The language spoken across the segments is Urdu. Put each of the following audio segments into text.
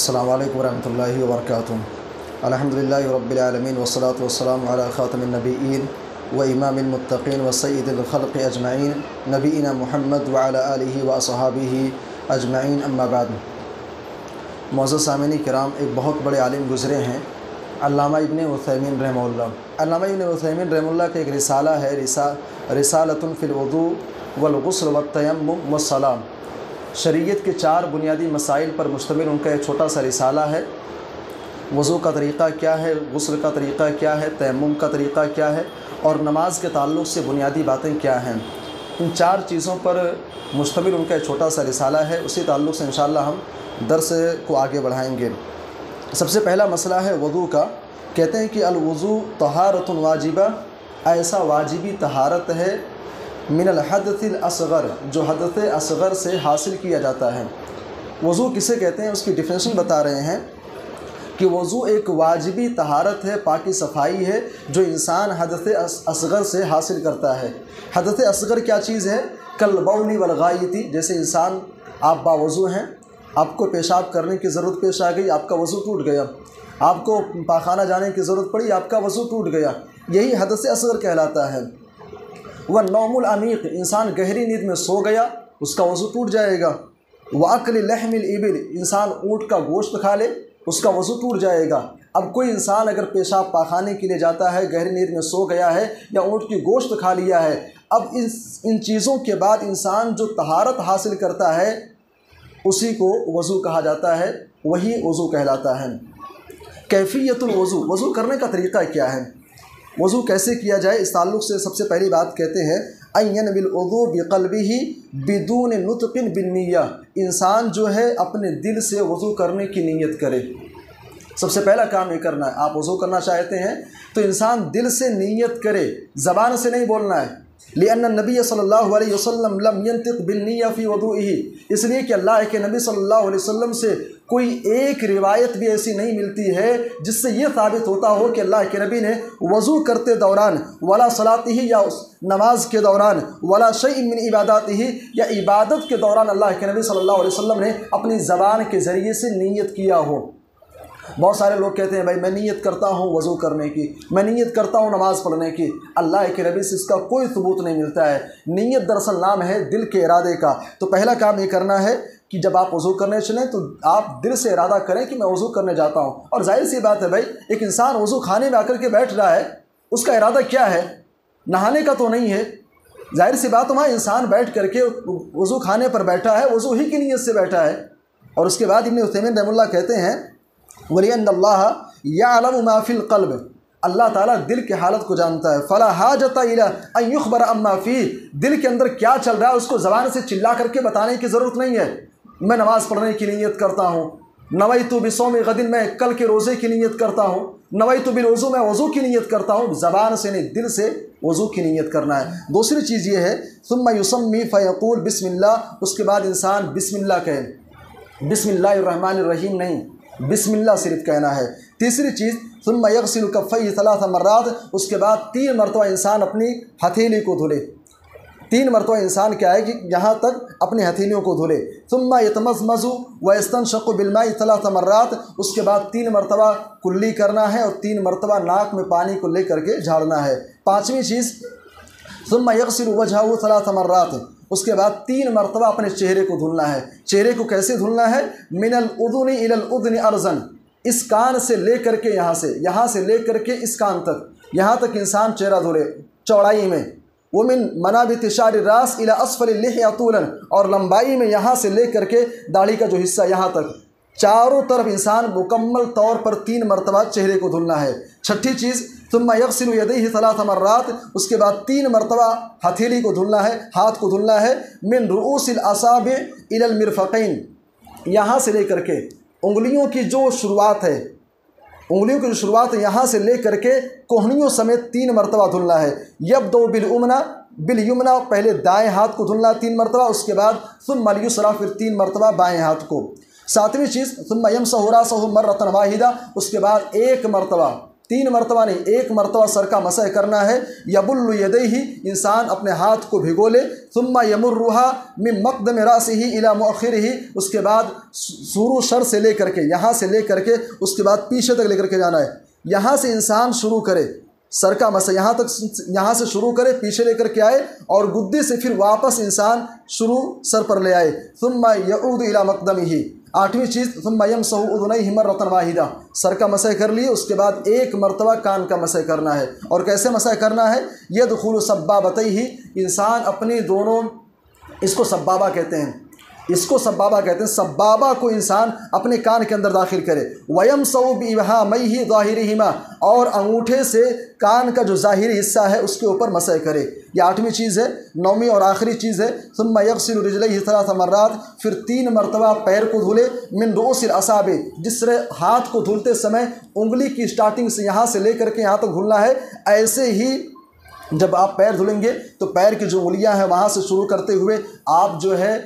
السلام علیکم ورحمۃ اللہ وبرکاتہ۔ الحمدللہ رب العالمین والصلاة والسلام علی خاتم النبیین و امام المتقین و سید الخلق اجمعین نبینا محمد وعلی آلہ و اصحابہ اجمعین، اما بعد۔ معزز سامعین کرام، ایک بہت بڑے عالم گزرے ہیں، علامہ ابن عثیمین رحمہ اللہ۔ علامہ ابن عثیمین رحمہ اللہ کا ایک رسالہ ہے، رسالۃ فی الوضوء والغسل والتیمم والصلاۃ۔ شریعت کے 4 بنیادی مسائل پر مشتمل ان کا ایک چھوٹا سا رسالہ ہے۔ وضو کا طریقہ کیا ہے، غسل کا طریقہ کیا ہے، تیمم کا طریقہ کیا ہے، اور نماز کے تعلق سے بنیادی باتیں کیا ہیں، ان 4 چیزوں پر مشتمل ان کا ایک چھوٹا سا رسالہ ہے۔ اسی تعلق سے انشاءاللہ ہم درس کو آگے بڑھائیں گے۔ سب سے پہلا مسئلہ ہے وضو کا۔ کہتے ہیں کہ الوضو طہارۃ واجبہ، ایسا واجبی طہارت ہے، من الحدث الاصغر، جو حدث اصغر سے حاصل کیا جاتا ہے۔ وضو کسے کہتے ہیں، اس کی ڈیفینیشن بتا رہے ہیں کہ وضو ایک واجبی طہارت ہے، پاکی صفائی ہے، جو انسان حدث اصغر سے حاصل کرتا ہے۔ حدث اصغر کیا چیز ہے؟ کالبول والغائط، جیسے انسان، آپ باوضو ہیں، آپ کو پیشاب کرنے کی ضرورت پیش آ گئی، آپ کا وضو ٹوٹ گیا۔ آپ کو پاخانہ جانے کی ضرورت پڑی، آپ کا وضو ٹوٹ گیا۔ یہی حدث اصغر کہلاتا ہے۔ والنوم العمیق، انسان گہری نیند میں سو گیا، اس کا وضو ٹوٹ جائے گا۔ واکل لحم الابل، انسان اونٹ کا گوشت کھا لے، اس کا وضو ٹوٹ جائے گا۔ اب کوئی انسان اگر پیشاب پاخانے کے لیے جاتا ہے، گہری نیند میں سو گیا ہے یا اونٹ کی گوشت کھا لیا ہے، اب ان چیزوں کے بعد انسان جو طہارت حاصل کرتا ہے اسی کو وضو کہا جاتا ہے، وہی وضو کہلاتا ہے۔ کیفیت الوضو، وضو کرنے کا طریقہ کیا ہے، وضو کیسے کیا جائے، اس تعلق سے سب سے پہلی بات کہتے ہیں ان ينوي الوضوء بقلبه بدون نطق بالنیہ، انسان جو ہے اپنے دل سے وضو کرنے کی نیت کرے۔ سب سے پہلا کام یہ کرنا ہے، آپ وضو کرنا چاہتے ہیں تو انسان دل سے نیت کرے، زبان سے نہیں بولنا ہے۔ لأن النبی صلی اللہ علیہ وسلم لم ينطق بالنیہ فی وضوئہ، اس لیے کہ اللہ کے نبی صلی اللہ علیہ وسلم سے کوئی ایک روایت بھی ایسی نہیں ملتی ہے جس سے یہ ثابت ہوتا ہو کہ اللہ کے نبی نے وضو کرتے دوران، ولا صلاتہ، یا نماز کے دوران، ولا شیء من عباداتہ، یا عبادت کے دوران اللہ کے نبی صلی اللہ علیہ وسلم نے اپنی زبان کے ذریعے سے نیت کیا ہو۔ بہت سارے لوگ کہتے ہیں بھائی میں نیت کرتا ہوں وضو کرنے کی، میں نیت کرتا ہوں نماز پڑھنے کی، اللہ کے نبی سے اس کا کوئی ثبوت نہیں ملتا ہے۔ نیت دراصل نام ہے دل کے ارادے کا۔ تو پہلا کام یہ کرنا ہے کہ جب آپ وضو کرنے چلیں تو آپ دل سے ارادہ کریں کہ میں وضو کرنے جاتا ہوں۔ اور ظاہر سی بات ہے بھائی، ایک انسان وضو خانے میں آ کر کے بیٹھ رہا ہے، اس کا ارادہ کیا ہے؟ نہانے کا تو نہیں ہے۔ ظاہر سی بات، وہاں انسان بیٹھ کر کے وضو خانے پر بیٹھا ہے، وضو ہی کی نیت سے بیٹھا ہے۔ اور اس کے بعد ابن عثیمین رحمہ اللہ کہتے ہیں وَلِأَنَّ اللَّهَ يَعْلَمُ مَا فِي الْقَلْبِ، اللہ تعالیٰ دل کی حالت کو جانتا ہے۔ فَلَا حَاجَةَ إِلَىٰ أَن يُخْبَرَ عَمَّا فِيهِ، دل کے اندر کیا چل رہا ہے اس کو زبان سے چلا کر کے بتانے کی ضرورت نہیں ہے۔ میں نماز پڑھنے کی نیت کرتا ہوں، نویت بصوم غد، میں کل کے روزے کی نیت کرتا ہوں، نویت بالوضو، میں وضو کی نیت کرتا ہوں۔ زبان سے نہیں، دل سے وضو کی نیت کرنا ہے۔ دوسری چیز یہ ہے ثم یسمی فیقول بسم اللہ، اس کے بعد انسان بسم اللہ کہے، بسم اللہ الرحمن الرحیم نہیں، بسم اللہ صرف کہنا ہے۔ تیسری چیز ثم یغسل کفیہ 3 مرات، اس کے بعد 3 مرتبہ انسان اپنی ہتھیلی کو دھلے۔ 3 مرتبہ انسان کیا ہے کہ یہاں تک اپنی ہتھیلیوں کو دھلے۔ ثم یتمضمض ویستنشق بالماء 3 مرات، اس کے بعد 3 مرتبہ کلی کرنا ہے اور 3 مرتبہ ناک میں پانی کو لے کر کے جھاڑنا ہے۔ 5ویں چیز ثم یغسل وجہہ 3 مرات، اس کے بعد 3 مرتبہ اپنے چہرے کو دھلنا ہے۔ چہرے کو کیسے دھلنا ہے؟ من الاذن الى الاذن ارزن، اس کان سے لے کر کے یہاں سے لے کر کے اس کان تک، یہاں تک انسان چہرہ دھلے چوڑائی میں۔ ومن منابت شعر الراس الى اسفل اللحیہ طولا، اور لمبائی میں یہاں سے لے کر کے داڑھی کا جو حصہ یہاں تک، چاروں طرف انسان مکمل طور پر 3 مرتبہ چہرے کو دھلنا ہے۔ 6ٹھی چیز ثم یغسل یدیہ 3 مرات، اس کے بعد 3 مرتبہ ہتھیلی کو دھلنا ہے، ہاتھ کو دھلنا ہے۔ من رؤوس الاصابع الى المرفقین، یہاں سے لے کر کے انگلیوں کی جو شروعات ہے، انگلیوں کی جو شروعات ہے یہاں سے لے کر کے کوہنیوں سمیت 3 مرتبہ دھلنا ہے۔ یبدأ بالیمنا، پہلے دائیں ہاتھ کو دھلنا 3 مرتبہ، اس کے بعد ثم الیسری، پھر 3 مرتبہ بائیں ہاتھ کو۔ 7ویں چیز ثم یمسح راسہ مرۃ واحدہ، اس کے بعد 1 مرتبہ 3 مرتبہ نہیں، 1 مرتبہ سر کا مسح کرنا ہے۔ یبل یدیہ، انسان اپنے ہاتھ کو بھگو لے، ثم یمرھا من مقدم راسہ الی مؤخرہ، اس کے بعد شروع سر سے لے کر کے، یہاں سے لے کر کے اس کے بعد پیچھے تک لے کر کے جانا ہے۔ یہاں سے انسان شروع کرے سر کا مسح، یہاں سے شروع کرے، پیچھے لے کر کے آئے اور گدے سے پھر واپس انسان شروع سر پر لے آئے۔ ثم یعود الی مقدمہ، 8ویں چیز ثم یمسح اذنیہ مرۃ واحدہ، سر کا مسح کر لیے، اس کے بعد 1 مرتبہ کان کا مسح کرنا ہے۔ اور کیسے مسح کرنا ہے؟ یدخل سبابتیہ، انسان اپنی دونوں، اس کو سبابہ کہتے ہیں، اس کو سبابہ کہتے ہیں، سبابہ کو انسان اپنے کان کے اندر داخل کرے۔ وَيَمْسَحُ بِإِبْهَامَيْهِ ظَاهِرِهِمَا، اور انگوٹھے سے کان کا جو ظاہری حصہ ہے اس کے اوپر مسح کرے۔ یہ 8ویں چیز ہے۔ 9ویں اور آخری چیز ہے ثُمَّ يَغْسِلُ رِجْلَيْهِ 3 مرات، پھر 3 مرتبہ پیر کو دھلے، من رؤوس الاصابع، جس طرح ہاتھ کو دھلتے سمے انگلی کی سٹارٹنگ سے یہاں سے لے کر کے یہاں تک دھلنا ہے، ایسے ہی جب آپ پیر دھلیں گے تو پیر کی جو انگلیاں ہیں وہاں سے شروع کرتے ہوئے آپ جو ہے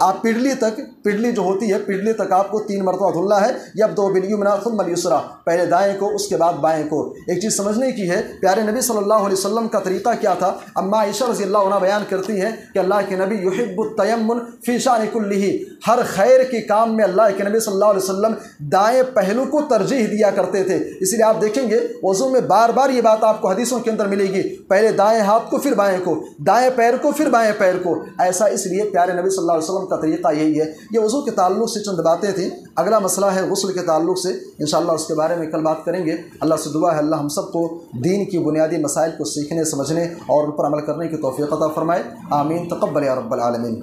آپ پڈلی تک، پڈلی جو ہوتی ہے پڈلی تک آپ کو 3 مرتبہ دھلنا ہے۔ یبدأ بالیمنی ثم الیسری، پہلے دائیں کو اس کے بعد بائیں کو۔ ایک چیز سمجھنے کی ہے، پیارے نبی صلی اللہ علیہ وسلم کا طریقہ کیا تھا؟ اما عائشہ رضی اللہ عنہ بیان کرتی ہیں کہ اللہ کے نبی یحب التیمن فی شأن کلہ، ہر خیر کے کام میں اللہ کے نبی صلی اللہ علیہ وسلم دائیں پہلو کو ترجیح دیا کرتے تھے۔ اس لیے آپ دیکھیں گے وضو میں بار بار یہ بات آپ کو حدیثوں کے اندر ملے گی، پہلے دائیں ہاتھ کو پھر بائیں کو، دائیں پیر کو پھر بائیں پیر کو، ایسا اس لیے پیارے نبی صلی اللہ علیہ وسلم کا طریقہ یہی ہے۔ یہ وضو کے تعلق سے چند باتیں تھیں۔ اگلا مسئلہ ہے غسل کے تعلق سے، انشاءاللہ اس کے بارے میں کل بات کریں گے۔ اللہ سے دعا ہے اللہ ہم سب کو دین کی بنیادی مسائل کو سیکھنے، سمجھنے اور ان پر عمل کرنے کی توفیق عطا فرمائے، آمین، تقبل یا رب العالمین۔